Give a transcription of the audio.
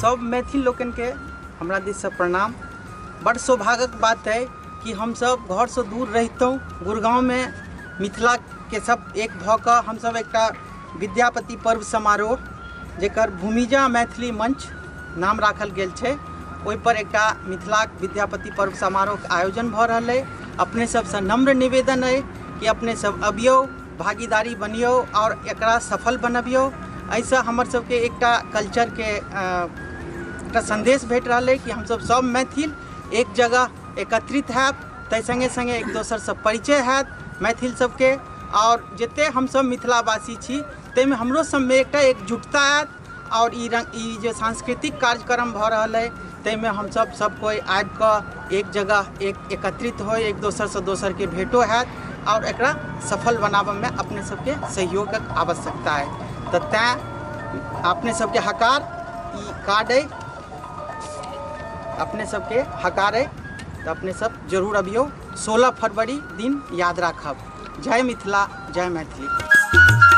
सब मैथिल लोकन के हमरा दिस से प्रणाम। बड़ सौभाग्यक बात है कि हम सब घर से दूर रहितों गुड़गांव में मिथिला के सब एक भऽ कऽ हम सब एकटा विद्यापति पर्व समारोह जेकर भूमिजा मैथिली मंच नाम राखल गेल छै, ओहि पर एकटा मिथिला विद्यापति पर्व समारोह के आयोजन भऽ रहल है। अपने सबसे नम्र निवेदन है कि अपने सब अबियो, भागीदारी बनियो और एकरा सफल बनबियो। ऐसे हमर सबके एकटा कल्चर के एकटा संदेश भेट रहा है कि हम सब मैथिल एक जगह एकत्रित हैब, तै संगे संगे एक दोसर से परिचय हैत मैथिल सबके, और जते हम सब मिथिलावासी छी तैमे हमरो सब में एकटा एकजुटता हैत। और ई जो सांस्कृतिक कार्यक्रम भऽ रहल है तैमे हम सब कोई आबि कऽ एक जगह एकत्रित हो, एक दोसर से दोसर के भेटो हैत और एकरा सफल बनाबे में अपने सबके सहयोगक आवश्यकता है। तो तैं अपने सबके हकार ई कार्ड है, अपने सबके हकार है, तो अपने सब जरूर अबियो। 16 फरवरी दिन याद राखब। जय मिथिला, जय मैथिली।